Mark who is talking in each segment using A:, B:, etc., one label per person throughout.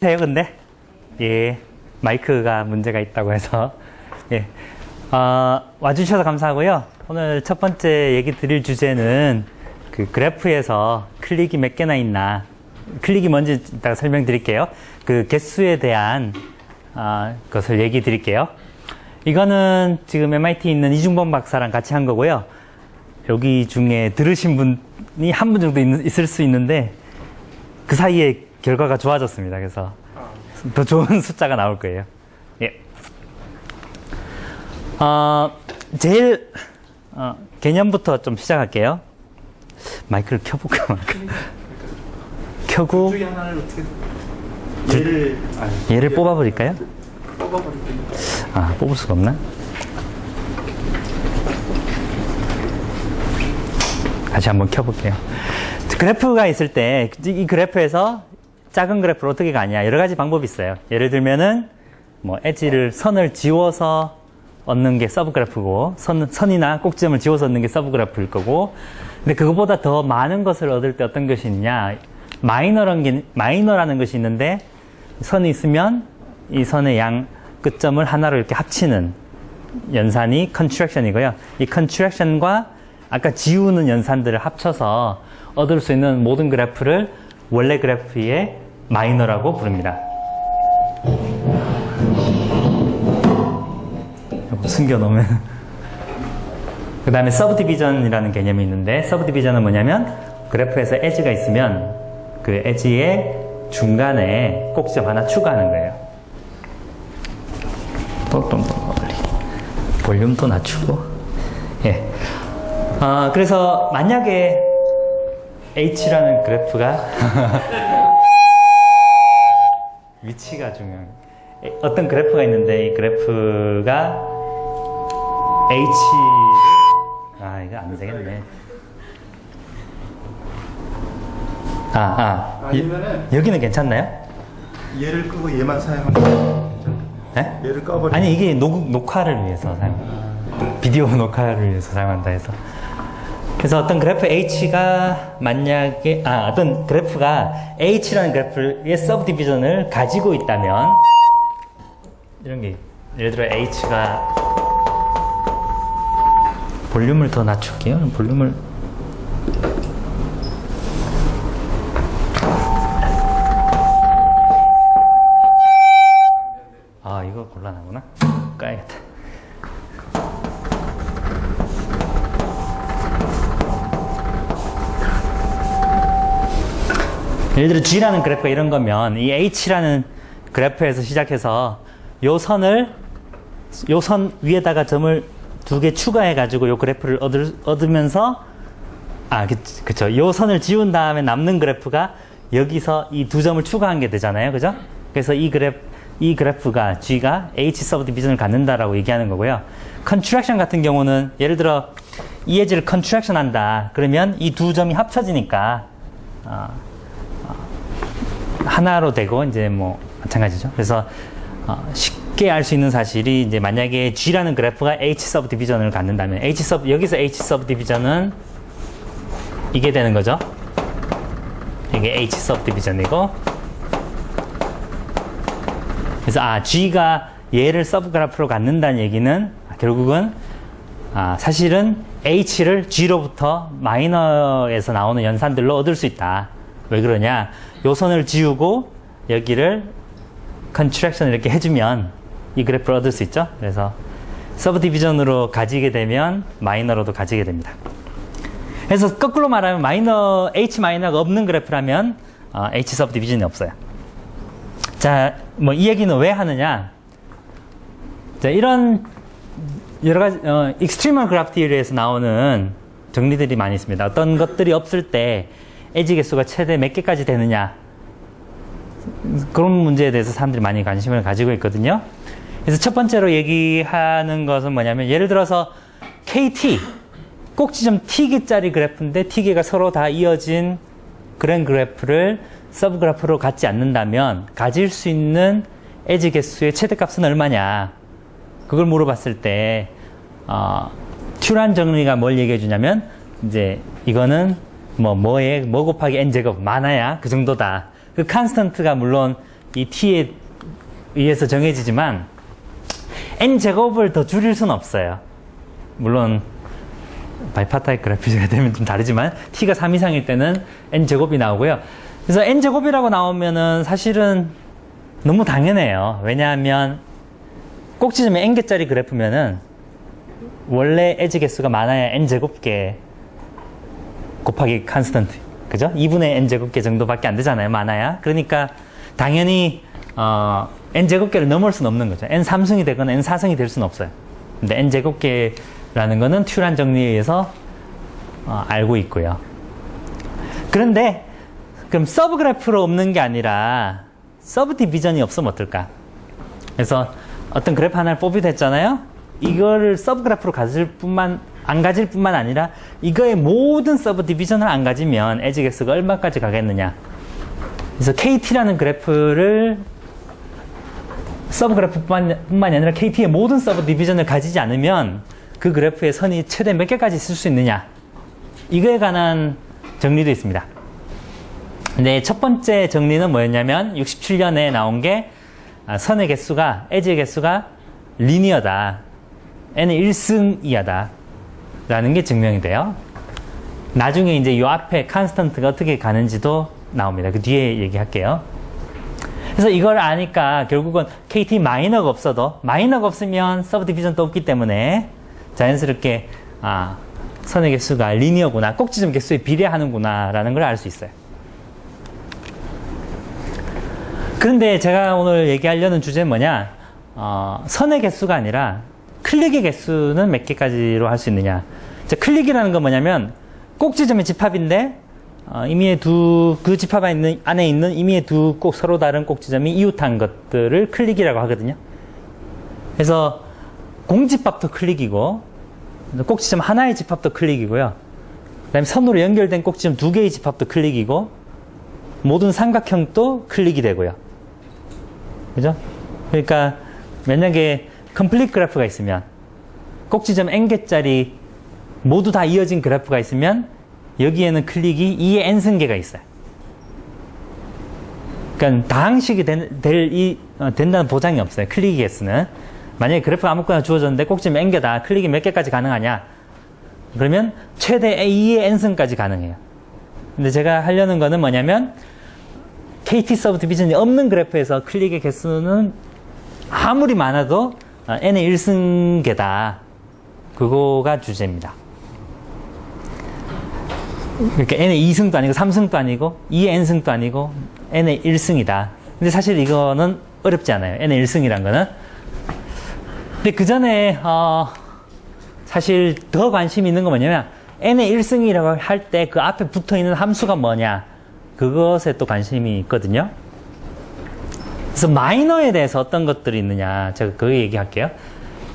A: 해요, 근데? 예. 마이크가 문제가 있다고 해서. 예. 와주셔서 감사하고요. 오늘 첫 번째 얘기 드릴 주제는 그 그래프에서 클릭이 몇 개나 있나. 클릭이 뭔지 이따가 설명드릴게요. 그 개수에 대한, 것을 얘기 드릴게요. 이거는 지금 MIT에 있는 이중범 박사랑 같이 한 거고요. 여기 중에 들으신 분이 한 분 정도 있을 수 있는데, 그 사이에 결과가 좋아졌습니다. 그래서 더 좋은 숫자가 나올 거예요. 예. 제일 개념부터 좀 시작할게요. 마이크를 켜볼까 말까. 켜고
B: 둘 중에 하나를 어떻게
A: 얘를 뽑아버릴까요?
B: 뽑아버릴게요.
A: 뽑을 수가 없나? 다시 한번 켜볼게요. 그래프가 있을 때 이 그래프에서 작은 그래프를 어떻게 가냐, 여러 가지 방법이 있어요. 예를 들면은 뭐 선을 지워서 얻는 게 서브 그래프고, 선이나 꼭지점을 지워서 얻는 게 서브 그래프일 거고, 근데 그거보다 더 많은 것을 얻을 때 어떤 것이 있냐, 마이너라는 것이 있는데, 선이 있으면 이 선의 양 끝점을 하나로 이렇게 합치는 연산이 컨트랙션이고요. 이 컨트랙션과 아까 지우는 연산들을 합쳐서 얻을 수 있는 모든 그래프를 원래 그래프의 마이너라고 부릅니다. 숨겨놓으면. 그 다음에 서브디비전이라는 개념이 있는데, 서브디비전은 뭐냐면 그래프에서 에지가 있으면 그 에지의 중간에 꼭지점 하나 추가하는 거예요. 또 볼륨도 낮추고. 예. 그래서 만약에 H라는 그래프가 위치가 중요해요. 어떤 그래프가 있는데 이 그래프가 H를 이거 안 되겠네.
B: 아니면은
A: 여기는 괜찮나요?
B: 얘를 끄고 얘만 사용하면 괜찮아요.
A: 네?
B: 얘를 꺼버리면
A: 아니, 이게 녹화를 위해서 비디오 녹화를 위해서 사용한다 해서. 그래서 어떤 그래프 H가 만약에, 어떤 그래프가 H라는 그래프의 서브디비전을 가지고 있다면, 이런 게, 예를 들어 H가, 볼륨을 더 낮출게요. 볼륨을. 이거 곤란하구나. 까야겠다. 예를 들어 G라는 그래프가 이런 거면 이 H라는 그래프에서 시작해서 요 선 위에다가 점을 2개 추가해 가지고 요 그래프를 얻으면서 그쵸. 요 선을 지운 다음에 남는 그래프가 여기서 이 2점을 추가한 게 되잖아요. 그죠? 그래서 이 그래프가 G가 H 서브디비전을 갖는다라고 얘기하는 거고요. 컨트랙션 같은 경우는 예를 들어 이 에지를 컨트랙션 한다. 그러면 이 2점이 합쳐지니까 하나로 되고, 이제 뭐 마찬가지죠. 그래서 쉽게 알 수 있는 사실이, 이제 만약에 G라는 그래프가 H 서브디비전을 갖는다면 여기서 H 서브디비전은 이게 되는 거죠. 이게 H 서브디비전이고, 그래서 G가 얘를 서브그래프로 갖는다는 얘기는 결국은 사실은 H를 G로부터 마이너에서 나오는 연산들로 얻을 수 있다. 왜 그러냐? 요 선을 지우고 여기를 컨트랙션 이렇게 해주면 이 그래프를 얻을 수 있죠. 그래서 서브디비전으로 가지게 되면 마이너로도 가지게 됩니다. 그래서 거꾸로 말하면 H 마이너가 없는 그래프라면 H 서브디비전이 없어요. 자, 뭐 이 얘기는 왜 하느냐? 자, 이런 여러 가지 익스트리멀 그래프 티어리에서 나오는 정리들이 많이 있습니다. 어떤 것들이 없을 때 에지 개수가 최대 몇 개까지 되느냐, 그런 문제에 대해서 사람들이 많이 관심을 가지고 있거든요. 그래서 첫 번째로 얘기하는 것은 뭐냐면, 예를 들어서 KT, 꼭지점 T개짜리 그래프인데 T개가 서로 다 이어진 그런 그래프를 서브 그래프로 갖지 않는다면 가질 수 있는 에지 개수의 최대값은 얼마냐, 그걸 물어봤을 때 튜란 정리가 뭘 얘기해 주냐면, 이제 이거는 뭐 곱하기 n 제곱 많아야 그 정도다. 그 컨스턴트가 물론 이 t에 의해서 정해지지만 n제곱을 더 줄일 수는 없어요. 물론 바이파타입 그래프가 되면 좀 다르지만 t가 3 이상일 때는 n제곱이 나오고요. 그래서 n제곱이라고 나오면은 사실은 너무 당연해요. 왜냐하면 꼭지점이 n개짜리 그래프면은 원래 에지 개수가 많아야 n제곱개 곱하기 컨스턴트, 그죠? 2분의 n제곱개 정도밖에 안 되잖아요. 많아야. 그러니까 당연히 n제곱개를 넘을 수는 없는 거죠. n3승이 되거나 n4승이 될 수는 없어요. 근데 n제곱개라는 거는 튜란 정리에 의해서 알고 있고요. 그런데 그럼 서브 그래프로 없는 게 아니라 서브 디비전이 없으면 어떨까? 그래서 어떤 그래프 하나를 뽑기도 했잖아요. 이거를 서브 그래프로 안 가질 뿐만 아니라 이거의 모든 서브 디비전을 안 가지면 에지 개수가 얼마까지 가겠느냐. 그래서 KT라는 그래프를 서브 그래프뿐만이 아니라 KT의 모든 서브 디비전을 가지지 않으면 그 그래프의 선이 최대 몇 개까지 있을 수 있느냐. 이거에 관한 정리도 있습니다. 근데 첫 번째 정리는 뭐였냐면 67년에 나온 게 선의 개수가, 에지의 개수가 리니어다. n의 1승이하다. 라는 게 증명이 돼요. 나중에 이제 이 앞에 컨스턴트가 어떻게 가는지도 나옵니다. 그 뒤에 얘기할게요. 그래서 이걸 아니까 결국은 KT 마이너가 없어도, 마이너가 없으면 서브 디비전도 없기 때문에 자연스럽게 선의 개수가 리니어구나, 꼭지점 개수에 비례하는구나 라는 걸 알 수 있어요. 그런데 제가 오늘 얘기하려는 주제는 뭐냐, 선의 개수가 아니라 클릭의 개수는 몇 개까지로 할 수 있느냐. 클릭이라는 건 뭐냐면 꼭지점의 집합인데 임의의 그 집합 안에 있는 임의의 두 꼭 서로 다른 꼭지점이 이웃한 것들을 클릭이라고 하거든요. 그래서 공집합도 클릭이고 꼭지점 하나의 집합도 클릭이고요. 그다음에 선으로 연결된 꼭지점 두 개의 집합도 클릭이고 모든 삼각형도 클릭이 되고요. 그죠? 그러니까 만약에 컴플릿 그래프가 있으면 꼭지점 n개짜리 모두 다 이어진 그래프가 있으면 여기에는 클릭이 2의 n승계가 있어요. 그러니까 다항식이 된다는 보장이 없어요. 클릭 개수는. 만약에 그래프가 아무거나 주어졌는데 꼭지점 n개다. 클릭이 몇 개까지 가능하냐? 그러면 최대 2의 n승까지 가능해요. 근데 제가 하려는 거는 뭐냐면 KT 서브 디비전이 없는 그래프에서 클릭의 개수는 아무리 많아도 n의 1승계다. 그거가 주제입니다. 그러니까 n의 2승도 아니고 3승도 아니고 2의 n승도 아니고 n의 1승이다. 근데 사실 이거는 어렵지 않아요. n의 1승이란 거는. 근데 그 전에 사실 더 관심이 있는 건 뭐냐면 n의 1승이라고 할 때 그 앞에 붙어 있는 함수가 뭐냐. 그것에 또 관심이 있거든요. 그래서 마이너에 대해서 어떤 것들이 있느냐. 제가 그거 얘기할게요.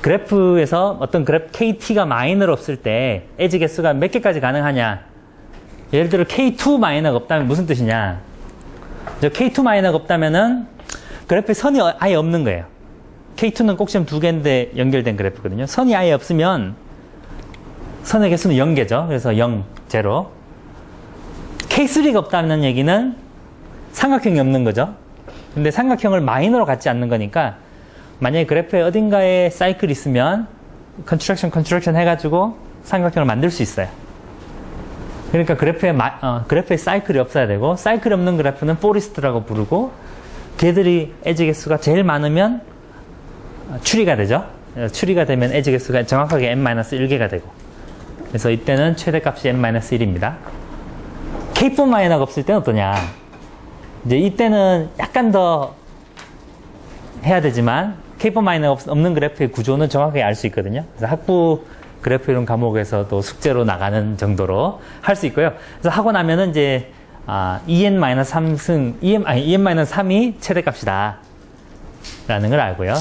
A: 그래프에서 어떤 그래프 KT가 마이너로 없을 때 에지 개수가 몇 개까지 가능하냐. 예를 들어 K2 마이너가 없다면 무슨 뜻이냐. K2 마이너가 없다면은 그래프에 선이 아예 없는 거예요. K2는 꼭지점 두 개인데 연결된 그래프거든요. 선이 아예 없으면 선의 개수는 0개죠. 그래서 0, 0. K3가 없다는 얘기는 삼각형이 없는 거죠. 근데 삼각형을 마이너로 갖지 않는 거니까 만약에 그래프에 어딘가에 사이클이 있으면 컨스트럭션 해가지고 삼각형을 만들 수 있어요. 그러니까 그래프에 사이클이 없어야 되고 사이클이 없는 그래프는 포리스트라고 부르고 걔들이 에지 개수가 제일 많으면 추리가 되죠. 추리가 되면 에지 개수가 정확하게 n-1개가 되고 그래서 이때는 최대값이 n-1입니다. K4 마이너가 없을 때는 어떠냐. 이제 이때는 약간 더 해야 되지만 K4 마이너가 없는 그래프의 구조는 정확하게 알 수 있거든요. 그래서 학부 그래프 이론 과목에서도 숙제로 나가는 정도로 할 수 있고요. 그래서 하고 나면은 이제 EN-3이 최대값이다 라는 걸 알고요.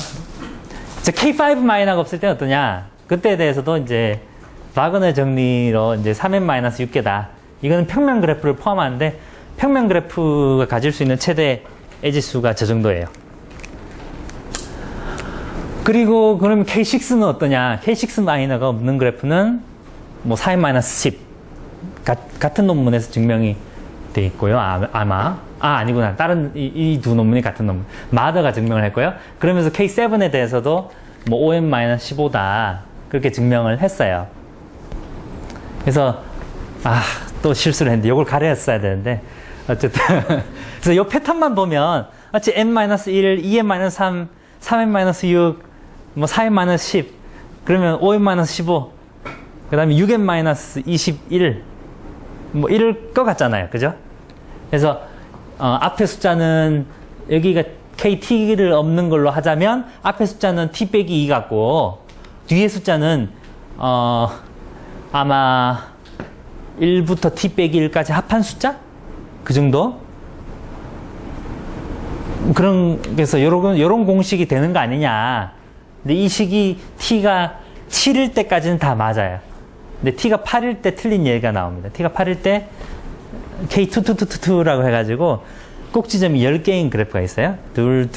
A: 이제 K5 마이너가 없을 때는 어떠냐. 그때에 대해서도 이제 바그너 정리로 이제 3n-6개다. 이거는 평면 그래프를 포함하는데 평면 그래프가 가질 수 있는 최대 에지수가 저 정도예요. 그리고 그럼 K6는 어떠냐? K6 마이너가 없는 그래프는 뭐 4n-10 같은 논문에서 증명이 돼 있고요. 아마. 아니구나. 다른, 이 두 논문이 같은 논문. 마더가 증명을 했고요. 그러면서 K7에 대해서도 뭐 OM-15다. 그렇게 증명을 했어요. 그래서, 또 실수를 했는데, 이걸 가려했어야 되는데, 어쨌든. 그래서 이 패턴만 보면, 마치 n-1, 2n-3, 3n-6, 뭐 4n-10, 그러면 5n-15, 그 다음에 6n-21, 뭐 이럴 것 같잖아요. 그죠? 그래서, 앞에 숫자는, 여기가 KT를 없는 걸로 하자면, 앞에 숫자는 T 빼기 2 같고, 뒤에 숫자는, 아마, 1부터 T 빼기 1까지 합한 숫자? 그 정도? 그래서 요런 공식이 되는 거 아니냐. 근데 이 식이 T가 7일 때까지는 다 맞아요. 근데 T가 8일 때 틀린 예가 나옵니다. T가 8일 때 K2222라고 해가지고 꼭지점이 10개인 그래프가 있어요. 둘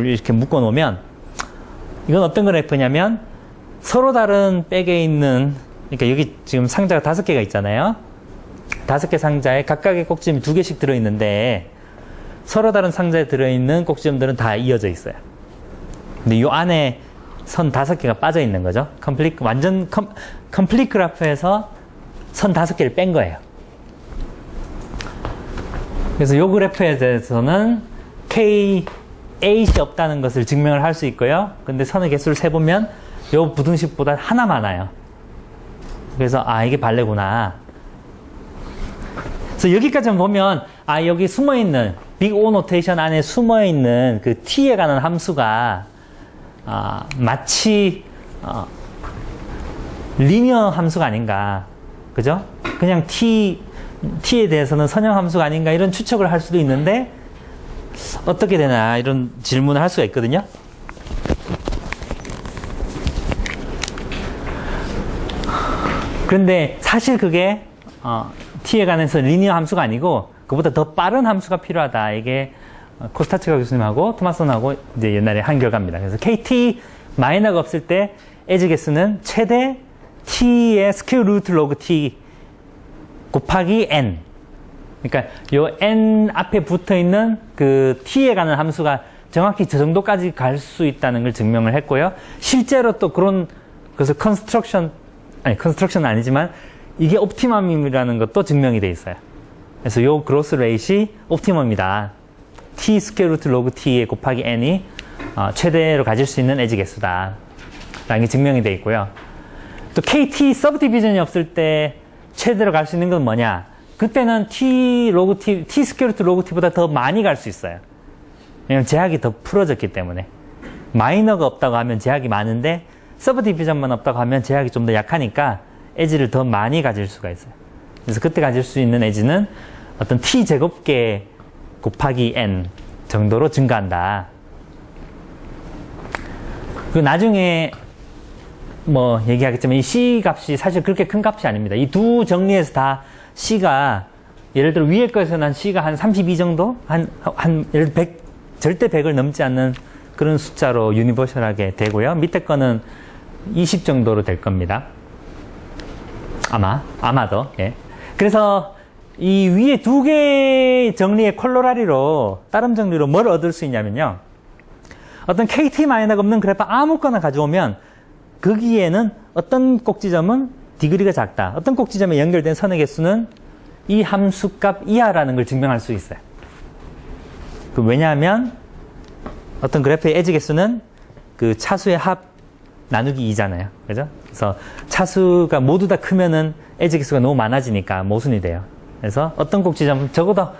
A: 이렇게 묶어 놓으면 이건 어떤 그래프냐면 서로 다른 백에 있는, 그러니까 여기 지금 상자가 5개가 있잖아요. 5개 상자에 각각의 꼭지점이 2개씩 들어있는데 서로 다른 상자에 들어있는 꼭지점들은 다 이어져 있어요. 근데 이 안에 선 5개가 빠져 있는 거죠. 완전 컴플릿 그래프에서 선 5개를 뺀 거예요. 그래서 이 그래프에 대해서는 K8이 없다는 것을 증명을 할 수 있고요. 근데 선의 개수를 세보면 이 부등식보다 하나 많아요. 그래서 이게 발레구나. 그래서 여기까지 보면 여기 숨어있는 빅 O 노테이션 안에 숨어있는 그 T에 관한 함수가 마치 리니어 함수가 아닌가. 그죠? 그냥 T에 대해서는 선형 함수가 아닌가 이런 추측을 할 수도 있는데 어떻게 되나 이런 질문을 할 수가 있거든요. 그런데 사실 그게 T에 관해서 리니어 함수가 아니고 그보다 더 빠른 함수가 필요하다. 이게 코스타츠카 교수님하고 토마슨하고 이제 옛날에 한 결과입니다. 그래서 KT 마이너가 없을 때 에지 개수는 최대 T의 스퀘어 루트 로그 T 곱하기 N. 그러니까 요 N 앞에 붙어 있는 그 T에 관한 함수가 정확히 저 정도까지 갈 수 있다는 걸 증명을 했고요. 실제로 또 그래서 컨스트럭션은 아니지만 이게 옵티멈이라는 것도 증명이 돼 있어요. 그래서 요 그로스 레이시 옵티멈이다. T 스퀘어 루트 로그 T에 곱하기 N이 최대로 가질 수 있는 에지 개수다. 라는 게 증명이 돼 있고요. 또 KT 서브 디비전이 없을 때 최대로 갈 수 있는 건 뭐냐? 그때는 T 스퀘어 루트 로그 T보다 더 많이 갈 수 있어요. 왜냐면 제약이 더 풀어졌기 때문에. 마이너가 없다고 하면 제약이 많은데 서브 디비전만 없다고 하면 제약이 좀 더 약하니까 에지를 더 많이 가질 수가 있어요. 그래서 그때 가질 수 있는 에지는 어떤 T 제곱계 곱하기 N 정도로 증가한다. 그 나중에 뭐 얘기하겠지만 이 C 값이 사실 그렇게 큰 값이 아닙니다. 이 두 정리에서 다 C가 예를 들어 위에 거에서는 한 C가 한 32 정도? 예를 들어 100, 절대 100을 넘지 않는 그런 숫자로 유니버셜하게 되고요. 밑에 거는 20 정도로 될 겁니다. 아마도. 예. 그래서 이 위에 두 개의 정리의 콜로라리로, 따름 정리로 뭘 얻을 수 있냐면요. 어떤 KT 마이너가 없는 그래프 아무거나 가져오면 거기에는 어떤 꼭지점은 디그리가 작다. 어떤 꼭지점에 연결된 선의 개수는 이 함수값 이하라는 걸 증명할 수 있어요. 왜냐하면 어떤 그래프의 에지 개수는 그 차수의 합 나누기 2잖아요. 그죠? 그래서 차수가 모두 다 크면은 에지 개수가 너무 많아지니까 모순이 돼요. 그래서 어떤 꼭지점은 적어도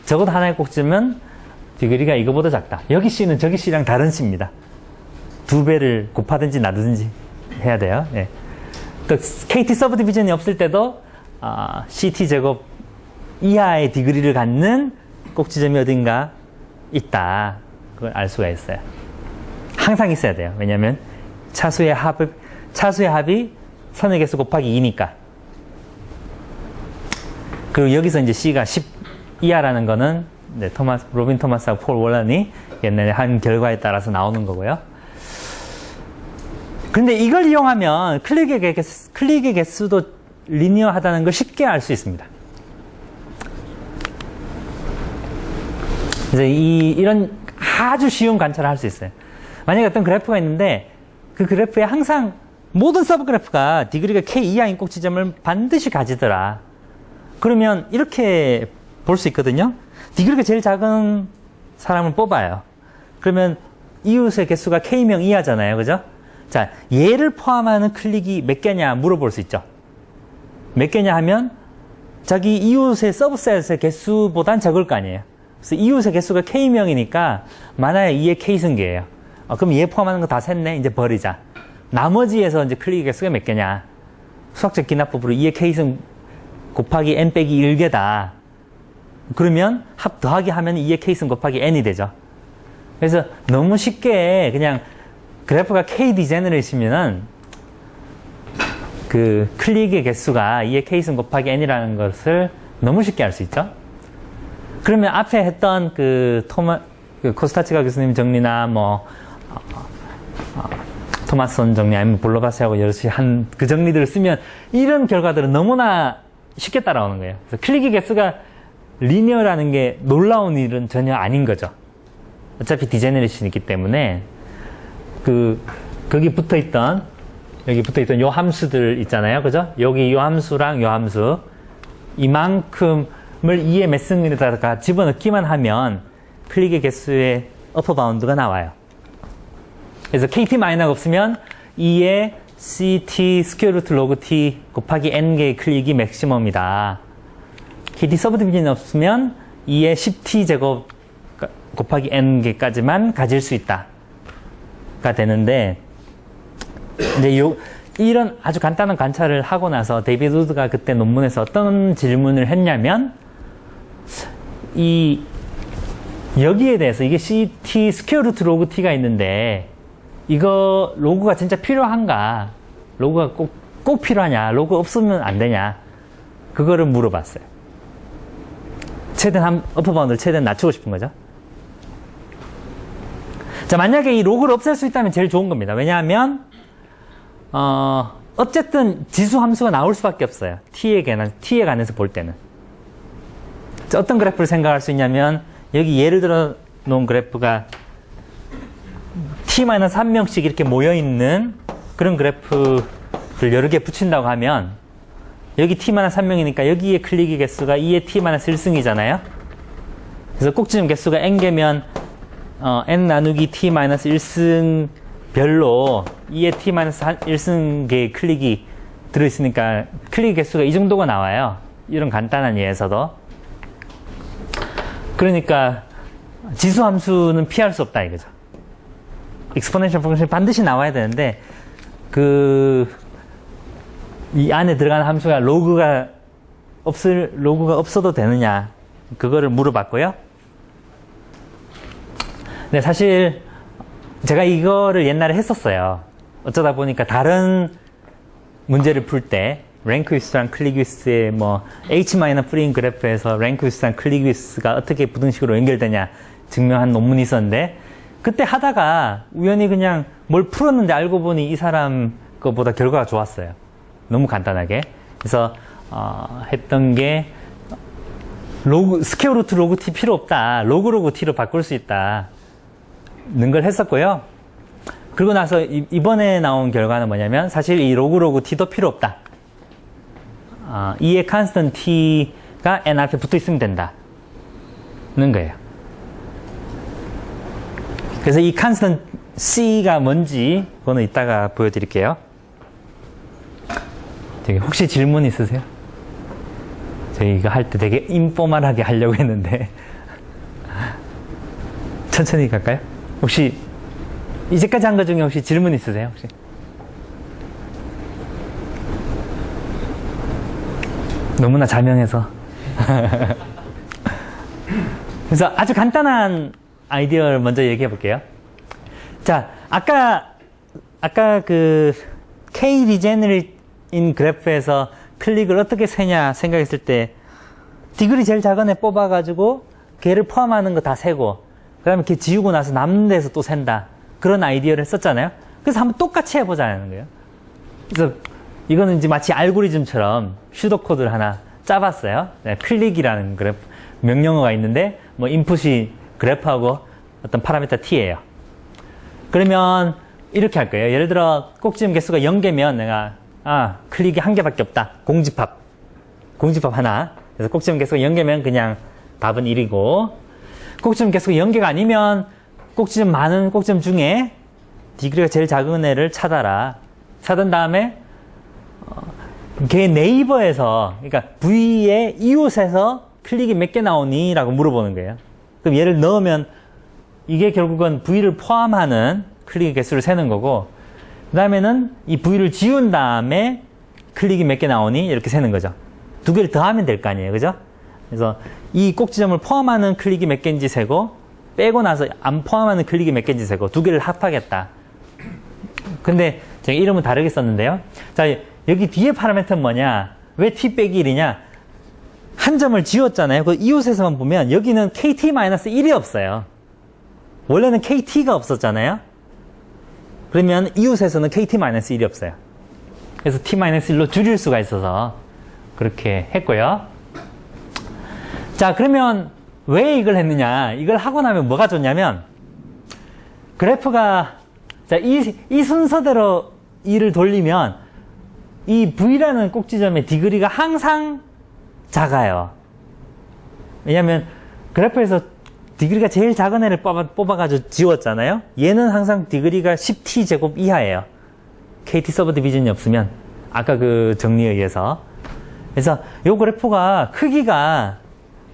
A: 하나의 꼭지점은 디그리가 이거보다 작다. 여기 C는 저기 C랑 다른 C입니다. 2배를 곱하든지 나누든지 해야 돼요. 예. 또 KT 서브 디비전이 없을 때도 CT 제곱 이하의 디그리를 갖는 꼭지점이 어딘가 있다. 그걸 알 수가 있어요. 항상 있어야 돼요. 왜냐하면 차수의 합이 선의 개수 곱하기 2니까. 그리고 여기서 이제 C가 10 이하라는 거는 로빈 토마스하고 폴 월런이 옛날에 한 결과에 따라서 나오는 거고요. 근데 이걸 이용하면 클릭의 개수도 리니어하다는 걸 쉽게 알 수 있습니다. 그래서 이런 아주 쉬운 관찰을 할 수 있어요. 만약에 어떤 그래프가 있는데 그 그래프에 항상 모든 서브 그래프가 디그리가 k 이하인 꼭 지점을 반드시 가지더라. 그러면 이렇게 볼 수 있거든요. 디그리가 제일 작은 사람을 뽑아요. 그러면 이웃의 개수가 k명 이하잖아요. 그죠? 자, 얘를 포함하는 클릭이 몇 개냐 물어볼 수 있죠. 몇 개냐 하면 자기 이웃의 서브셋의 개수보단 적을 거 아니에요. 그래서 이웃의 개수가 k명이니까 만화에 2의 k승계예요. 그럼 얘 포함하는 거 다 샜네. 이제 버리자. 나머지에서 이제 클릭 개수가 몇 개냐. 수학적 기납법으로 2의 k승 곱하기 n 빼기 1개다. 그러면 합 더하기 하면 2의 k승 곱하기 n이 되죠. 그래서 너무 쉽게 그냥 그래프가 k 디제너레이시면은 그 클릭의 개수가 2의 k승 곱하기 n이라는 것을 너무 쉽게 알 수 있죠. 그러면 앞에 했던 그 코스타치가 교수님 정리나 토마스son 정리 아니면 볼로바스하고 여럿이 한 그 정리들을 쓰면 이런 결과들은 너무나 쉽게 따라오는 거예요. 그래서 클릭의 개수가 리니어라는 게 놀라운 일은 전혀 아닌 거죠. 어차피 디제너레이션이 있기 때문에 거기 여기 붙어 있던 요 함수들 있잖아요. 그죠? 여기 요 함수랑 요 함수 이만큼을 2의 몇 승에다가 집어넣기만 하면 클릭의 개수의 어퍼 바운드가 나와요. 그래서 kt 마이너가 없으면 2의 ct 스퀘어 루트 로그 t 곱하기 n개의 클릭이 맥시멈이다. kt 서브 디비전이 없으면 2의 10t 제곱 곱하기 n개까지만 가질 수 있다가 되는데, 이제 이런 아주 간단한 관찰을 하고 나서 데이비드 우드가 그때 논문에서 어떤 질문을 했냐면, 여기에 대해서 이게 ct 스퀘어 루트 로그 t가 있는데 이거 로그가 진짜 필요한가? 로그가 꼭 필요하냐? 로그 없으면 안 되냐? 그거를 물어봤어요. 최대한 어퍼 바운드를 최대한 낮추고 싶은 거죠. 자, 만약에 이 로그를 없앨 수 있다면 제일 좋은 겁니다. 왜냐하면 어쨌든 지수 함수가 나올 수밖에 없어요. t에 관해서 볼 때는. 자, 어떤 그래프를 생각할 수 있냐면, 여기 예를 들어 놓은 그래프가 t-1명씩 이렇게 모여있는 그런 그래프를 여러 개 붙인다고 하면, 여기 t-3명이니까 여기에 클릭의 개수가 2의 t-1승이잖아요. 그래서 꼭지점 개수가 n개면 n 나누기 t-1승 별로 2의 t-1승계의 클릭이 들어있으니까 클릭 개수가 이 정도가 나와요. 이런 간단한 예에서도. 그러니까 지수 함수는 피할 수 없다 이거죠. 익스포넨셜 펑션이 반드시 나와야 되는데 이 안에 들어가는 함수가 로그가 없어도 되느냐, 그거를 물어봤고요. 근데 사실 제가 이거를 옛날에 했었어요. 어쩌다 보니까 다른 문제를 풀 때 랭크 위스랑 클릭 위스의 H-프린 그래프에서 랭크 위스랑 클릭 위스가 어떻게 부등식으로 연결되냐 증명한 논문이 있었는데, 그때 하다가 우연히 그냥 뭘 풀었는데 알고 보니 이 사람 거보다 결과가 좋았어요. 너무 간단하게. 그래서 했던 게 스퀘어 루트 로그 t 필요 없다. 로그 t로 바꿀 수 있다. 는 걸 했었고요. 그리고 나서 이번에 나온 결과는 뭐냐면, 사실 이 로그 t도 필요 없다. 2의 컨스턴트 t가 n 앞에 붙어 있으면 된다. 는 거예요. 그래서 이 컨스턴트 c가 뭔지 그거는 이따가 보여드릴게요. 되게 혹시 질문 있으세요? 저희가 할 때 되게 인포멀하게 하려고 했는데 천천히 갈까요? 혹시 이제까지 한 것 중에 혹시 질문 있으세요? 혹시? 너무나 자명해서 그래서 아주 간단한 아이디어를 먼저 얘기해 볼게요. 자, 아까 그 K 디제너레이트인 그래프에서 클릭을 어떻게 세냐 생각했을 때, 디그리 제일 작은 애 뽑아가지고 걔를 포함하는 거 다 세고, 그 다음에 걔 지우고 나서 남는 데서 또 센다. 그런 아이디어를 했었잖아요. 그래서 한번 똑같이 해보자는 거예요. 그래서 이거는 이제 마치 알고리즘처럼 슈도코드를 하나 짜봤어요. 클릭이라는 그래프 명령어가 있는데, 인풋이 그래프하고 어떤 파라미터 t예요. 그러면 이렇게 할 거예요. 예를 들어 꼭지점 개수가 0개면 내가 클릭이 한 개밖에 없다. 공집합 하나. 그래서 꼭지점 개수가 0개면 그냥 답은 1이고, 꼭지점 개수가 0개가 아니면 꼭지점 많은 꼭지점 중에 디그리가 제일 작은 애를 찾아라. 찾은 다음에 걔 네이버에서, 그러니까 V의 이웃에서 클릭이 몇 개 나오니? 라고 물어보는 거예요. 그럼 얘를 넣으면 이게 결국은 V를 포함하는 클릭 개수를 세는 거고, 그 다음에는 이 V를 지운 다음에 클릭이 몇 개 나오니? 이렇게 세는 거죠. 두 개를 더하면 될 거 아니에요. 그죠? 그래서 이 꼭지점을 포함하는 클릭이 몇 개인지 세고, 빼고 나서 안 포함하는 클릭이 몇 개인지 세고, 두 개를 합하겠다. 근데 제가 이름은 다르게 썼는데요. 자, 여기 뒤에 파라미터는 뭐냐? 왜 t 빼기 1이냐? 한 점을 지웠잖아요. 그 이웃에서만 보면 여기는 kt-1이 없어요. 원래는 kt가 없었잖아요. 그러면 이웃에서는 kt-1이 없어요. 그래서 t-1로 줄일 수가 있어서 그렇게 했고요. 자, 그러면 왜 이걸 했느냐? 이걸 하고 나면 뭐가 좋냐면, 그래프가, 자, 이 순서대로 이를 돌리면 이 V라는 꼭지점의 디그리가 항상 작아요. 왜냐면 그래프에서 디그리가 제일 작은 애를 뽑아가지고 지웠잖아요. 얘는 항상 디그리가 10t 제곱 이하예요. KT 서브 디비전이 없으면. 아까 그 정리에 의해서. 그래서 이 그래프가 크기가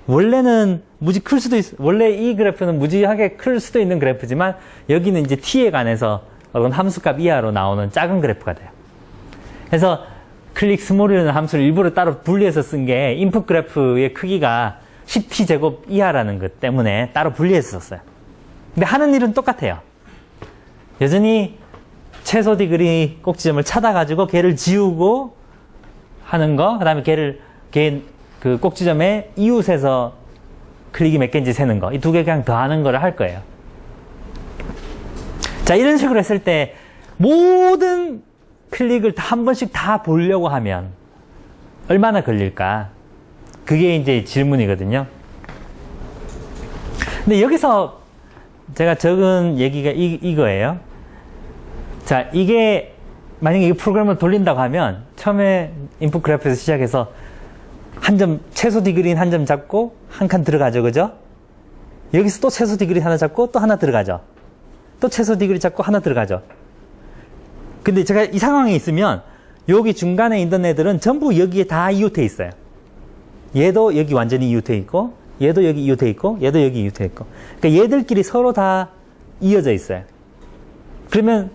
A: 원래는 무지 클 수도 원래 이 그래프는 무지하게 클 수도 있는 그래프지만 여기는 이제 t에 관해서 어떤 함수값 이하로 나오는 작은 그래프가 돼요. 그래서 클릭 스몰이라는 함수를 일부러 따로 분리해서 쓴 게 인풋 그래프의 크기가 10t 제곱 이하라는 것 때문에 따로 분리해서 썼어요. 근데 하는 일은 똑같아요. 여전히 최소 디그리 꼭지점을 찾아가지고 걔를 지우고 하는 거, 그 다음에 그 꼭지점의 이웃에서 클릭이 몇 개인지 세는 거, 이 두 개 그냥 더하는 거를 할 거예요. 자, 이런 식으로 했을 때 모든 클릭을 한 번씩 다 보려고 하면 얼마나 걸릴까? 그게 이제 질문이거든요. 근데 여기서 제가 적은 얘기가 이거예요. 자, 이게 만약에 이 프로그램을 돌린다고 하면 처음에 인풋 그래프에서 시작해서 한 점, 최소 디그리인 한 점 잡고 한 칸 들어가죠. 그죠? 여기서 또 최소 디그리 하나 잡고 또 하나 들어가죠. 또 최소 디그리 잡고 하나 들어가죠. 근데 제가 이 상황에 있으면 여기 중간에 있는 애들은 전부 여기에 다 이웃해 있어요. 얘도 여기 완전히 이웃해 있고, 얘도 여기 이웃해 있고, 얘도 여기 이웃해 있고. 그러니까 얘들끼리 서로 다 이어져 있어요. 그러면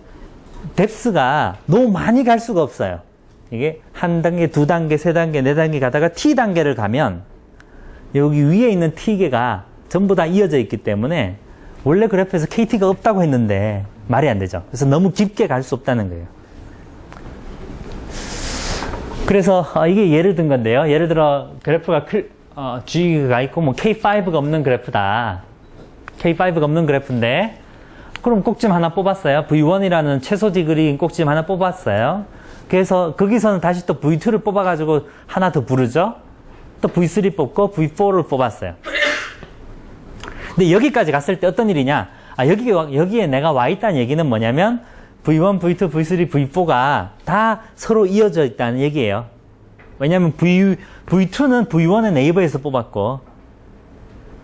A: 뎁스가 너무 많이 갈 수가 없어요. 이게 한 단계, 두 단계, 세 단계, 네 단계 가다가 t 단계를 가면 여기 위에 있는 t개가 전부 다 이어져 있기 때문에 원래 그래프에서 kt가 없다고 했는데 말이 안 되죠. 그래서 너무 깊게 갈 수 없다는 거예요. 그래서 이게 예를 든 건데요. 예를 들어 그래프가 G가 있고 뭐 K5가 없는 그래프다. K5가 없는 그래프인데 그럼 꼭지점 하나 뽑았어요. V1이라는 최소 디그리인 꼭지점 하나 뽑았어요. 그래서 거기서는 다시 또 V2를 뽑아가지고 하나 더 부르죠. 또 V3 뽑고 V4를 뽑았어요. 근데 여기까지 갔을 때 어떤 일이냐? 여기에 내가 와 있다는 얘기는 뭐냐면 V1, V2, V3, V4가 다 서로 이어져 있다는 얘기예요. 왜냐면 V2는 V1의 네이버에서 뽑았고,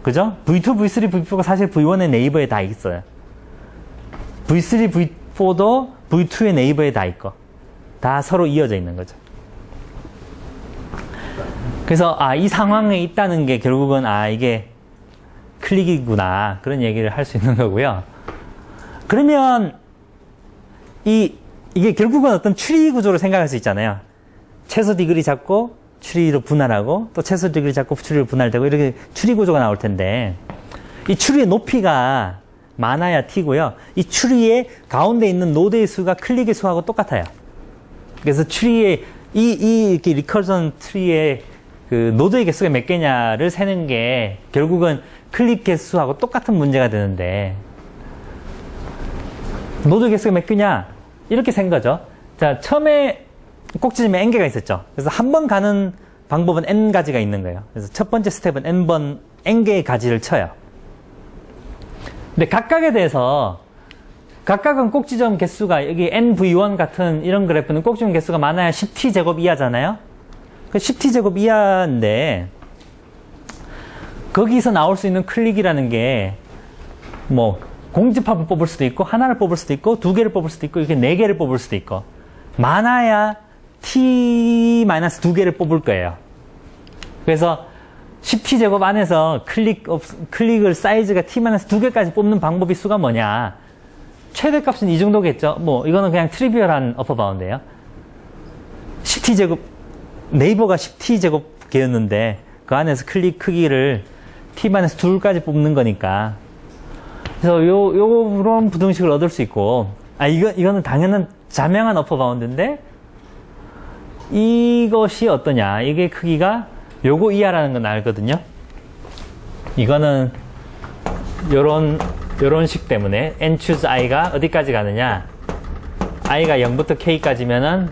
A: 그죠? V2, V3, V4가 사실 V1의 네이버에 다 있어요. V3, V4도 V2의 네이버에 다 있고, 다 서로 이어져 있는 거죠. 그래서 이 상황에 있다는 게 결국은 이게 클릭이구나, 그런 얘기를 할 수 있는 거고요. 그러면 이게 결국은 어떤 추리 구조로 생각할 수 있잖아요. 최소 디그리 잡고 추리로 분할하고 또 최소 디그리 잡고 추리로 분할되고 이렇게 추리 구조가 나올 텐데, 이 추리의 높이가 많아야 t고요. 이 추리의 가운데 있는 노드의 수가 클릭의 수하고 똑같아요. 그래서 추리의 이렇게 리커전 트리의 그 노드의 개수가 몇 개냐를 세는 게 결국은 클릭 개수하고 똑같은 문제가 되는데, 노드 개수가 몇 개냐? 이렇게 센 거죠. 자, 처음에 꼭지점에 n개가 있었죠. 그래서 한 번 가는 방법은 n가지가 있는 거예요. 그래서 첫 번째 스텝은 n개의 가지를 쳐요. 근데 각각에 대해서 각각은 꼭지점 개수가 여기 NV1 같은 이런 그래프는 꼭지점 개수가 많아야 10t제곱 이하잖아요. 그 10t제곱 이하인데 거기서 나올 수 있는 클릭이라는 게 뭐 공집합을 뽑을 수도 있고 하나를 뽑을 수도 있고 두 개를 뽑을 수도 있고 이렇게 네 개를 뽑을 수도 있고 많아야 t-2개를 뽑을 거예요. 그래서 10t제곱 안에서 클릭을 사이즈가 t-2개까지 뽑는 방법이 수가 뭐냐. 최대값은 이 정도겠죠. 뭐 이거는 그냥 트리비얼한 어퍼 바운드예요. 10t제곱 네이버가 10t제곱 개였는데 그 안에서 클릭 크기를 t-2까지 뽑는 거니까. 그래서 요런 부등식을 얻을 수 있고, 이거는 당연한 자명한 어퍼 바운드인데, 이것이 어떠냐. 이게 크기가 요거 이하라는 건 알거든요. 이거는 요런 식 때문에 n choose i가 어디까지 가느냐. i가 0부터 k까지면은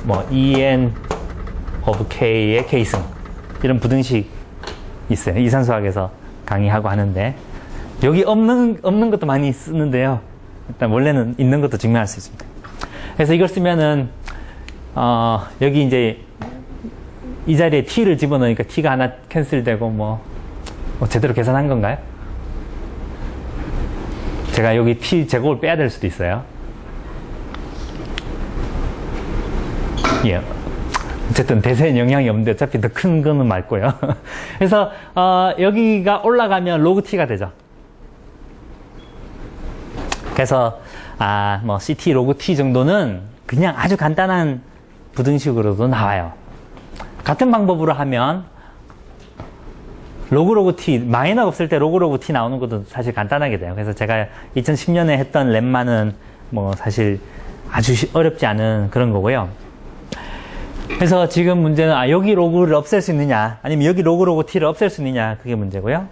A: 뭐 en of k의 k승. 이런 부등식 있어요. 이산수학에서 강의하고 하는데. 여기 없는 것도 많이 쓰는데요. 일단 원래는 있는 것도 증명할 수 있습니다. 그래서 이걸 쓰면은, 여기 이제 이 자리에 t를 집어넣으니까 t가 하나 캔슬되고 뭐 제대로 계산한 건가요? 제가 여기 t 제곱을 빼야 될 수도 있어요. 예. 어쨌든 대세엔 영향이 없는데 어차피 더 큰 거는 맞고요. 그래서 여기가 올라가면 로그 t가 되죠. 그래서 뭐 ct 로그 t 정도는 그냥 아주 간단한 부등식으로도 나와요. 같은 방법으로 하면 로그 t 마이너가 없을 때 로그 t 나오는 것도 사실 간단하게 돼요. 그래서 제가 2010년에 했던 렘마는 뭐 사실 아주 어렵지 않은 그런 거고요. 그래서 지금 문제는 여기 로그를 없앨 수 있느냐 아니면 여기 로그 t를 없앨 수 있느냐 그게 문제고요.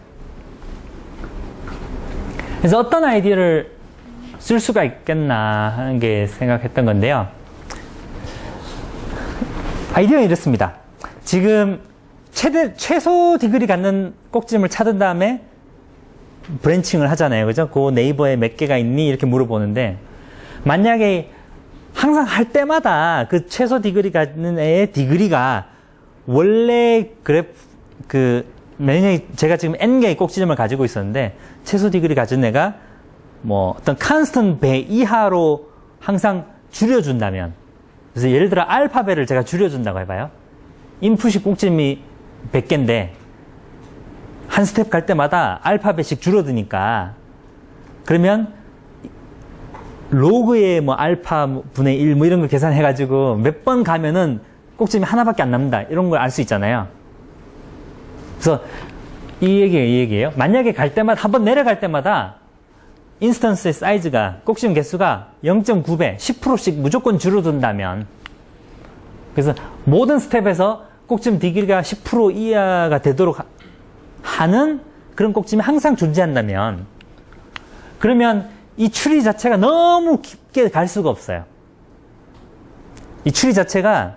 A: 그래서 어떤 아이디어를 쓸 수가 있겠나 하는 게 생각했던 건데요. 아이디어는 이렇습니다. 지금 최소 디그리 갖는 꼭지점을 찾은 다음에 브랜칭을 하잖아요. 그죠? 그 네이버에 몇 개가 있니? 이렇게 물어보는데 만약에 항상 할 때마다 그 최소 디그리 갖는 애의 디그리가 원래 만약에 제가 지금 n개의 꼭지점을 가지고 있었는데 최소 디그리 가진 애가 뭐 어떤 컨스턴트 배 이하로 항상 줄여준다면, 그래서 예를 들어 알파배를 제가 줄여준다고 해봐요. 인풋이 꼭지점이 100개인데 한 스텝 갈 때마다 알파배씩 줄어드니까 그러면 로그의 뭐 알파 분의 1 뭐 이런 걸 계산해가지고 몇 번 가면은 꼭지점이 하나밖에 안 남는다 이런 걸 알 수 있잖아요. 그래서 이 얘기예요. 만약에 갈 때마다 한 번 내려갈 때마다 인스턴스의 사이즈가 꼭지점 개수가 0.9배 10%씩 무조건 줄어든다면, 그래서 모든 스텝에서 꼭지점 디그리가 10% 이하가 되도록 하는 그런 꼭지점이 항상 존재한다면, 그러면 이 추리 자체가 너무 깊게 갈 수가 없어요. 이 추리 자체가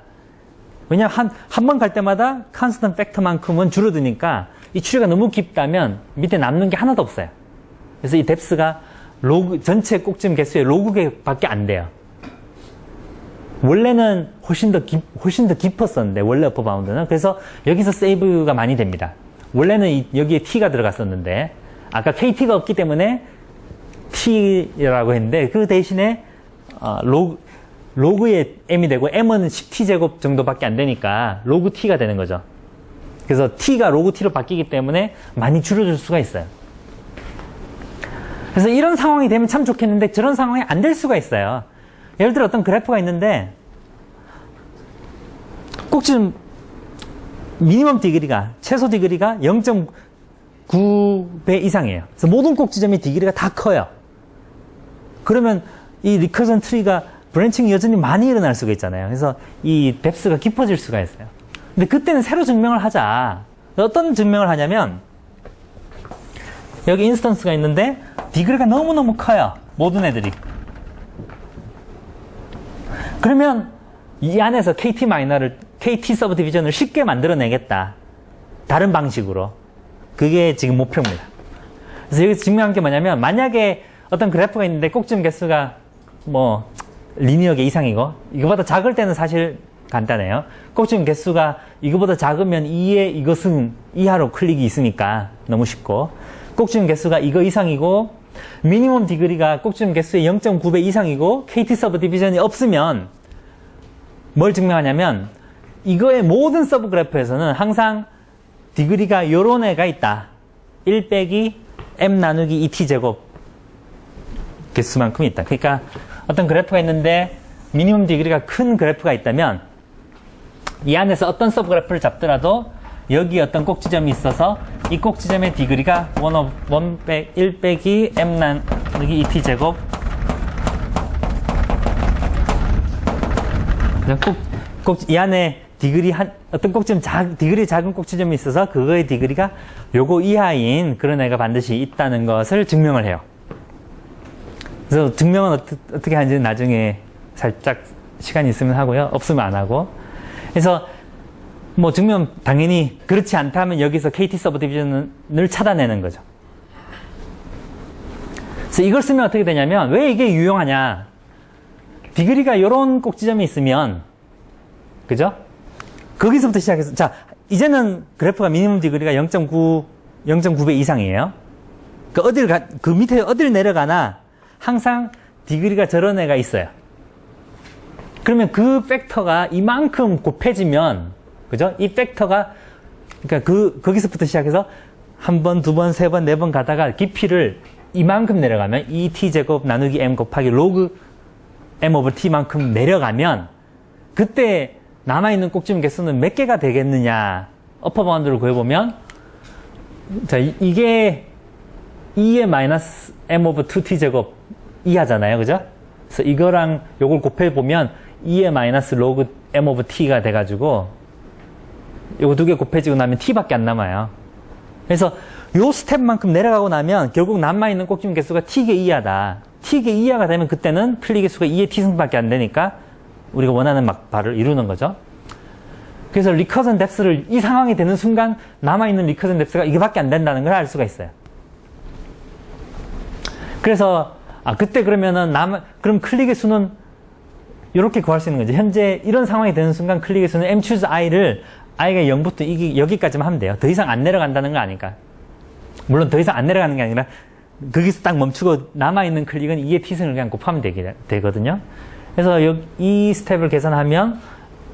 A: 왜냐면 한 번 갈 때마다 컨스턴트 팩터만큼은 줄어드니까 이 추리가 너무 깊다면 밑에 남는 게 하나도 없어요. 그래서 이 뎁스가 전체 꼭지점 개수의 로그밖에 안 돼요. 원래는 훨씬 더 깊었었는데, 원래 어퍼 바운드는. 그래서 여기서 세이브가 많이 됩니다. 원래는 여기에 t가 들어갔었는데, 아까 kt가 없기 때문에 t라고 했는데, 그 대신에, 로그에 m이 되고, m은 10t제곱 정도밖에 안 되니까, 로그 t가 되는 거죠. 그래서 t가 로그 t로 바뀌기 때문에 많이 줄여줄 수가 있어요. 그래서 이런 상황이 되면 참 좋겠는데 저런 상황이 안 될 수가 있어요. 예를 들어 어떤 그래프가 있는데 꼭지점 미니멈 디그리가 최소 디그리가 0.9배 이상이에요. 그래서 모든 꼭지점의 디그리가 다 커요. 그러면 이 리커전 트리가 브랜칭이 여전히 많이 일어날 수가 있잖아요. 그래서 이 뎁스가 깊어질 수가 있어요. 근데 그때는 새로 증명을 하자. 어떤 증명을 하냐면 여기 인스턴스가 있는데 디그리가 너무너무 커요. 모든 애들이. 그러면 이 안에서 KT 서브 디비전을 쉽게 만들어내겠다. 다른 방식으로. 그게 지금 목표입니다. 그래서 여기서 증명한 게 뭐냐면, 만약에 어떤 그래프가 있는데 꼭지점 개수가 뭐 리니어계 이상이고 이거보다 작을 때는 사실 간단해요. 꼭지점 개수가 이거보다 작으면 2의 이것은 이하로 클릭이 있으니까 너무 쉽고, 꼭지점 개수가 이거 이상이고 미니멈 디그리가 꼭지점 개수의 0.9배 이상이고 KT 서브 디비전이 없으면 뭘 증명하냐면, 이거의 모든 서브 그래프에서는 항상 디그리가 요런 애가 있다. 1 빼기 m 나누기 2t 제곱 개수만큼 있다. 그러니까 어떤 그래프가 있는데 미니멈 디그리가 큰 그래프가 있다면 이 안에서 어떤 서브 그래프를 잡더라도 여기 어떤 꼭지점이 있어서 이 꼭지점의 디그리가 1 빼기 m 나누기 2t 제곱 이 안에 디그리 어떤 꼭지점 디그리 작은 꼭지점이 있어서 그거의 디그리가 요거 이하인 그런 애가 반드시 있다는 것을 증명을 해요. 그래서 증명은 어떻게 하는지는 나중에 살짝 시간이 있으면 하고요. 없으면 안 하고. 그래서 뭐 증명 당연히 그렇지 않다면 여기서 KT 서브 디비전을 찾아내는 거죠. 그래서 이걸 쓰면 어떻게 되냐면, 왜 이게 유용하냐? 디그리가 요런 꼭지점이 있으면, 그죠? 거기서부터 시작해서, 자, 이제는 그래프가 미니멈 디그리가 0.9배 이상이에요. 그 밑에 어딜 내려가나 항상 디그리가 저런 애가 있어요. 그러면 그 팩터가 이만큼 곱해지면, 그죠? 이 팩터가, 그러니까 거기서부터 시작해서 한 번, 두 번, 세 번, 네 번 가다가 깊이를 이만큼 내려가면 2t제곱 나누기 m 곱하기 로그 m 오버 t만큼 내려가면 그때 남아있는 꼭지점 개수는 몇 개가 되겠느냐. 어퍼 바운드를 구해보면, 자, 이게 2의 마이너스 m 오버 2t 제곱 이하잖아요. 그죠? 그래서 이거랑 요걸 곱해보면 2의 마이너스 로그 m 오버 t가 돼가지고 요거 두 개 곱해지고 나면 t밖에 안 남아요. 그래서 요 스텝만큼 내려가고 나면 결국 남아있는 꼭지점 개수가 t개 이하다. t개 이하가 되면 그때는 클릭 개수가 2의 t승밖에 안 되니까 우리가 원하는 막바를 이루는 거죠. 그래서 리커전 뎁스를 이 상황이 되는 순간 남아있는 리커전 뎁스가 이게밖에 안 된다는 걸 알 수가 있어요. 그래서 그때 그러면은 그럼 클릭의 수는 이렇게 구할 수 있는 거죠. 현재 이런 상황이 되는 순간 클릭의 수는 m choose i를 i가 0부터 여기까지만 하면 돼요. 더 이상 안 내려간다는 거 아니까. 물론 더 이상 안 내려가는 게 아니라 거기서 딱 멈추고 남아있는 클릭은 2의 t승을 그냥 곱하면 되거든요. 그래서 이 스텝을 계산하면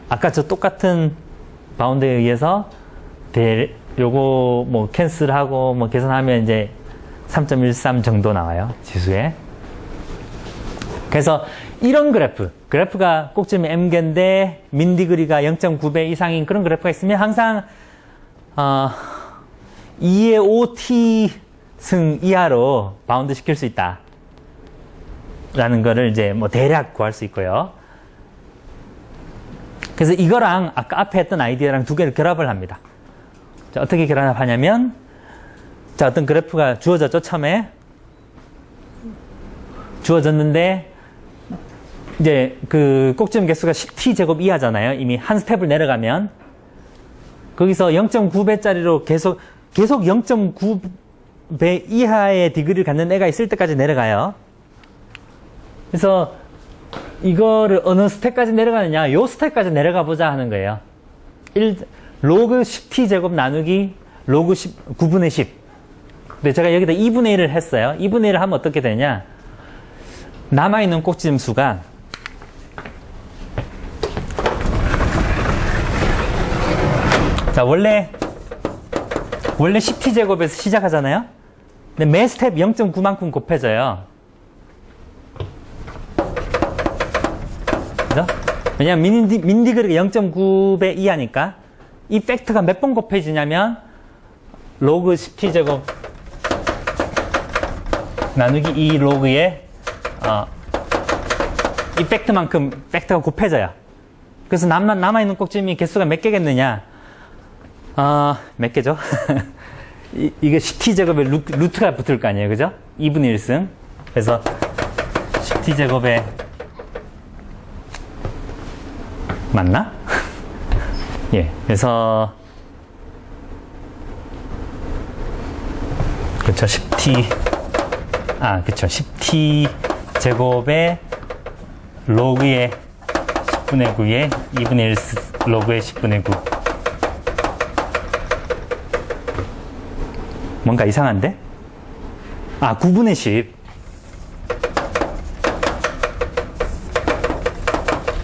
A: 아까 저 똑같은 바운드에 의해서 요거 뭐 캔슬하고 뭐 계산하면 이제 3.13 정도 나와요. 지수에. 그래서 이런 그래프가 꼭지점이 m개인데 민디그리가 0.9배 이상인 그런 그래프가 있으면 항상 2의 5t승 이하로 바운드 시킬 수 있다. 라는 거를 이제 뭐 대략 구할 수 있고요. 그래서 이거랑 아까 앞에 했던 아이디어랑 두 개를 결합을 합니다. 자, 어떻게 결합하냐면, 자, 어떤 그래프가 주어졌죠, 처음에. 주어졌는데, 이제 그 꼭지점 개수가 10t 제곱 이하잖아요. 이미 한 스텝을 내려가면. 거기서 0.9배짜리로 계속 0.9배 이하의 디그리를 갖는 애가 있을 때까지 내려가요. 그래서 이거를 어느 스텝까지 내려가느냐, 요 스텝까지 내려가 보자 하는 거예요. 로그 10t 제곱 나누기 로그 9분의 10. 근데 제가 여기다 2분의 1을 했어요. 2분의 1을 하면 어떻게 되냐. 남아있는 꼭지점 수가 자, 원래 10t 제곱에서 시작하잖아요. 근데 매 스텝 0.9만큼 곱해져요. 그죠? 왜냐면 민디그리가 0.9배 이하니까 이 팩트가 몇 번 곱해지냐면 로그 10t 제곱 나누기 2 로그에 이 팩트만큼 팩트가 곱해져요. 그래서 남아있는 꼭지점이 개수가 몇 개겠느냐? 몇 개죠? 이게 10t 제곱에 루트가 붙을 거 아니에요. 그죠? 2분의 1승. 그래서 10t 제곱에 맞나? 예. 그래서 그렇죠. 10t 그쵸. 10t 제곱의 로그의 10분의 9에 2분의 1 로그의 10분의 9. 뭔가 이상한데? 9분의 10.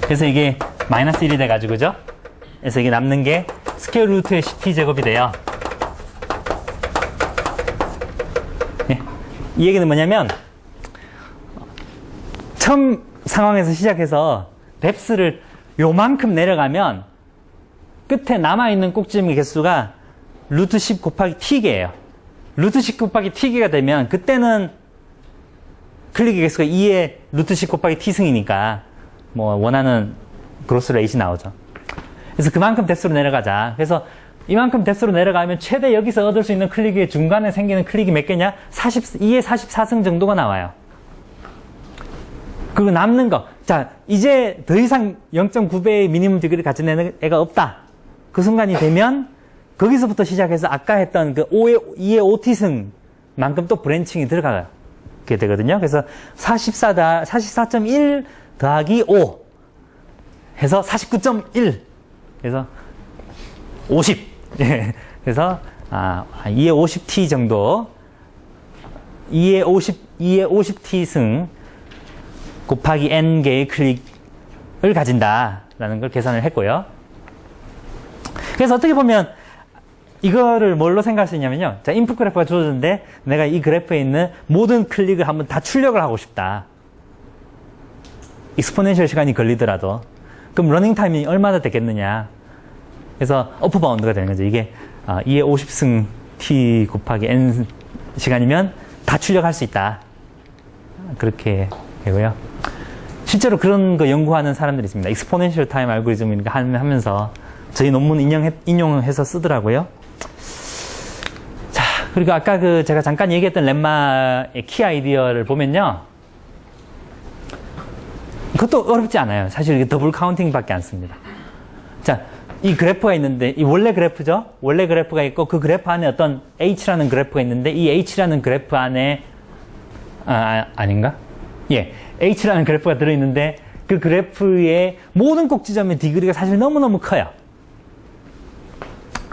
A: 그래서 이게 마이너스 1이 돼가지고, 그죠? 그래서 이게 남는 게 스퀘어 루트의 10t 제곱이 돼요. 네. 이 얘기는 뭐냐면, 처음 상황에서 시작해서 뎁스를 요만큼 내려가면 끝에 남아있는 꼭지점의 개수가 루트 10 곱하기 t개예요. 루트 10 곱하기 t개가 되면 그때는 클릭의 개수가 2의 루트 10 곱하기 t승이니까 뭐 원하는 그로스 레이트 나오죠. 그래서 그만큼 뎁스로 내려가자. 그래서 이만큼 뎁스로 내려가면 최대 여기서 얻을 수 있는 클릭의 중간에 생기는 클릭이 몇 개냐? 2의 44승 정도가 나와요. 그리고 남는 거. 자, 이제 더 이상 0.9배의 미니멈 디그리를 가진 애가 없다. 그 순간이 되면 거기서부터 시작해서 아까 했던 그 2의 5t승만큼 또 브랜칭이 들어가게 되거든요. 그래서 44.1 더하기 5 해서 49.1 그래서 50 그래서 2의 50t 정도 2의 50t승 곱하기 n개의 클릭을 가진다라는 걸 계산을 했고요. 그래서 어떻게 보면 이거를 뭘로 생각할 수 있냐면요. 자, 인풋 그래프가 주어졌는데 내가 이 그래프에 있는 모든 클릭을 한번 다 출력을 하고 싶다. 익스포넨셜 시간이 걸리더라도. 그럼 러닝 타임이 얼마나 되겠느냐. 그래서 어프 바운드가 되는 거죠. 이게 2의 50승 t 곱하기 n 시간이면 다 출력할 수 있다. 그렇게 되고요. 실제로 그런 거 연구하는 사람들이 있습니다. 익스포넨셜 타임 알고리즘 하면서 저희 논문 인용해서 쓰더라고요. 자, 그리고 아까 제가 잠깐 얘기했던 렘마의 키 아이디어를 보면요. 그것도 어렵지 않아요. 사실 이게 더블 카운팅 밖에 안 씁니다. 자, 이 그래프가 있는데, 이 원래 그래프죠? 원래 그래프가 있고, 그 그래프 안에 어떤 H라는 그래프가 있는데, 이 H라는 그래프 안에, 아닌가? 예. H라는 그래프가 들어있는데, 그 그래프의 모든 꼭지점의 디그리가 사실 너무너무 커요.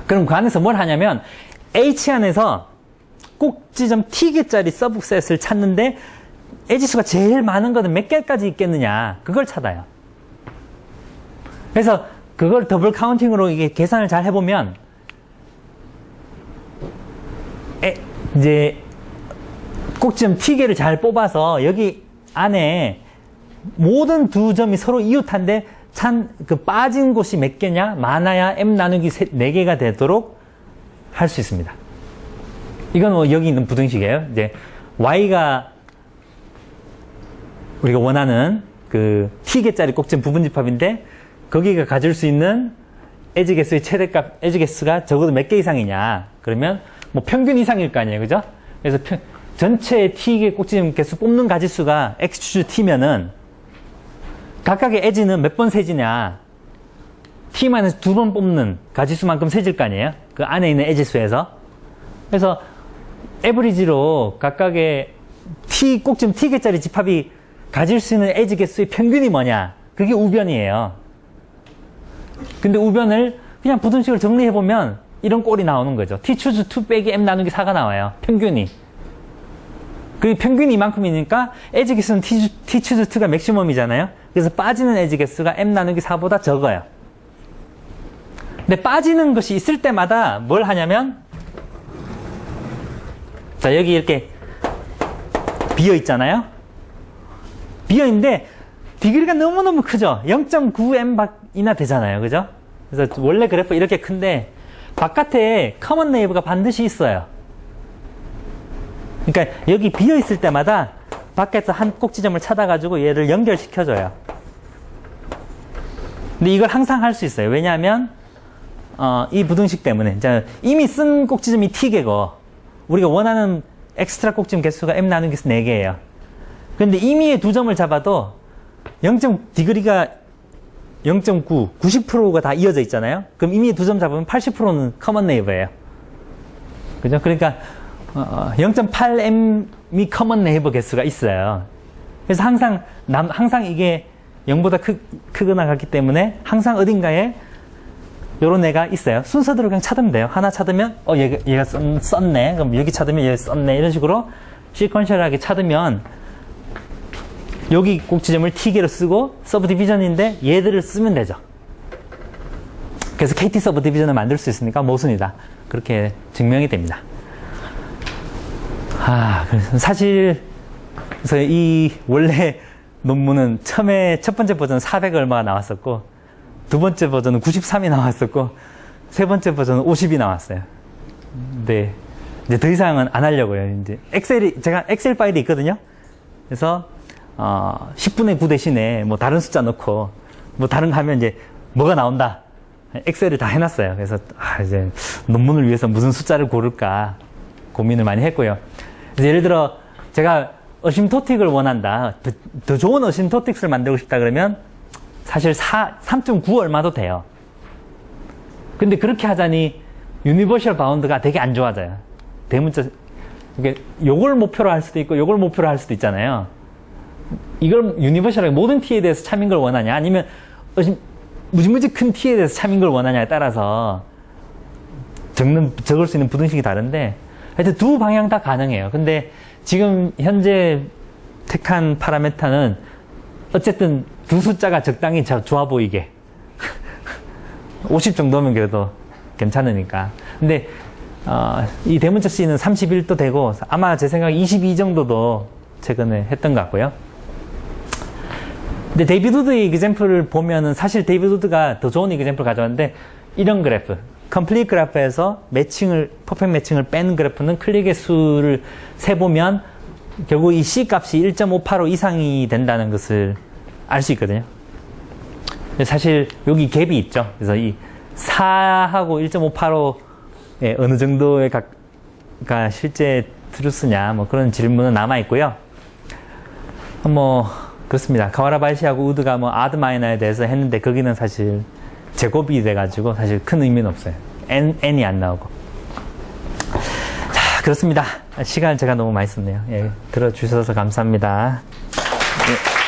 A: 그럼 그 안에서 뭘 하냐면 H 안에서 꼭지점 T개짜리 서브셋을 찾는데 에지수가 제일 많은 거는 몇 개까지 있겠느냐 그걸 찾아요. 그래서 그걸 더블 카운팅으로 이게 계산을 잘 해보면 이제 꼭지점 T개를 잘 뽑아서 여기 안에 모든 두 점이 서로 이웃한데 빠진 곳이 몇 개냐? 많아야 m 나누기 4개가 되도록 할 수 있습니다. 이건 뭐 여기 있는 부등식이에요. 이제 y가 우리가 원하는 그 t개짜리 꼭지점 부분집합인데 거기가 가질 수 있는 에지 개수의 최대값, 에지 개수가 적어도 몇 개 이상이냐? 그러면 뭐 평균 이상일 거 아니에요, 그죠? 그래서 전체 t개 꼭지점 개수 뽑는 가지수가 x 추즈 t면은 각각의 에지는 몇 번 세지냐? t-2번 뽑는 가지수만큼 세질 거 아니에요? 그 안에 있는 에지수에서. 그래서 에버리지로 각각의 꼭지점 t개짜리 집합이 가질 수 있는 에지 개수의 평균이 뭐냐? 그게 우변이에요. 근데 우변을 그냥 부등식을 정리해보면 이런 꼴이 나오는 거죠. t 추즈 2 빼기 m 나누기 4가 나와요. 평균이. 그 평균이 이만큼이니까 에지 개수는 t 추즈 2가 맥시멈이잖아요. 그래서 빠지는 에지 개수가 m 나누기 4보다 적어요. 근데 빠지는 것이 있을 때마다 뭘 하냐면 자, 여기 이렇게 비어 있잖아요. 비어 있는데 디그리가 너무너무 크죠. 0.9m이나 되잖아요. 그죠? 그래서 원래 그래프 이렇게 큰데 바깥에 커먼 네이버가 반드시 있어요. 그러니까 여기 비어 있을 때마다 밖에서 한 꼭지점을 찾아가지고 얘를 연결시켜줘요. 근데 이걸 항상 할 수 있어요. 왜냐하면 이 부등식 때문에 이미 쓴 꼭지점이 t개고 우리가 원하는 엑스트라 꼭지점 개수가 m 나누기 4개예요. 근데 임의의 두 점을 잡아도 디그리가 0.9, 90%가 다 이어져 있잖아요. 그럼 임의의 두 점 잡으면 80%는 커먼 네이버예요. 그죠? 그러니까 0.8m이 커먼 네이버 개수가 있어요. 그래서 항상 이게 0보다 크거나 같기 때문에 항상 어딘가에 요런 애가 있어요. 순서대로 그냥 찾으면 돼요. 하나 찾으면, 얘가 썼네. 그럼 여기 찾으면 얘 썼네. 이런 식으로 시퀀셜하게 찾으면 여기 꼭지점을 T개로 쓰고 서브 디비전인데 얘들을 쓰면 되죠. 그래서 KT 서브 디비전을 만들 수 있으니까 모순이다. 그렇게 증명이 됩니다. 그래서 사실, 그래서 이 원래 논문은 처음에 첫 번째 버전은 400 얼마가 나왔었고, 두 번째 버전은 93이 나왔었고, 세 번째 버전은 50이 나왔어요. 근데 이제 더 이상은 안 하려고요. 이제 제가 엑셀 파일이 있거든요. 그래서 10분의 9 대신에 뭐 다른 숫자 넣고 뭐 다른 거 하면 이제 뭐가 나온다. 엑셀을 다 해놨어요. 그래서 이제 논문을 위해서 무슨 숫자를 고를까 고민을 많이 했고요. 그래서 예를 들어 제가 어심토틱을 원한다. 더 좋은 어심토틱스를 만들고 싶다 그러면 사실 3.9 얼마도 돼요. 근데 그렇게 하자니 유니버셜 바운드가 되게 안 좋아져요. 대문자, 이게 요걸 목표로 할 수도 있고 요걸 목표로 할 수도 있잖아요. 이걸 유니버셜하게 모든 t에 대해서 참인 걸 원하냐, 아니면 무지무지 큰 t에 대해서 참인 걸 원하냐에 따라서 적을 수 있는 부등식이 다른데, 하여튼 두 방향 다 가능해요. 근데 지금 현재 택한 파라메타는 어쨌든 두 숫자가 적당히 좋아 보이게 50 정도면 그래도 괜찮으니까. 근데 이 대문자 C는 31도 되고 아마 제 생각에 22 정도도 최근에 했던 것 같고요. 근데 데이비드 우드의 이그젬플을 보면은 사실 데이비드 우드가 더 좋은 이그젬플을 가져왔는데, 이런 그래프, 컴플리트 그래프에서 퍼펙트 매칭을 뺀 그래프는 클릭의 수를 세보면 결국 이 C 값이 1.585 이상이 된다는 것을 알 수 있거든요. 사실 여기 갭이 있죠. 그래서 이 4하고 1.585에 어느 정도의 가 실제 트루스냐, 뭐 그런 질문은 남아있고요. 뭐 그렇습니다. 카와라바이시하고 우드가 뭐 아드 마이너에 대해서 했는데 거기는 사실 제곱이 돼가지고 사실 큰 의미는 없어요. n이 안 나오고. 자, 그렇습니다. 시간을 제가 너무 많이 썼네요. 예, 들어주셔서 감사합니다. 예.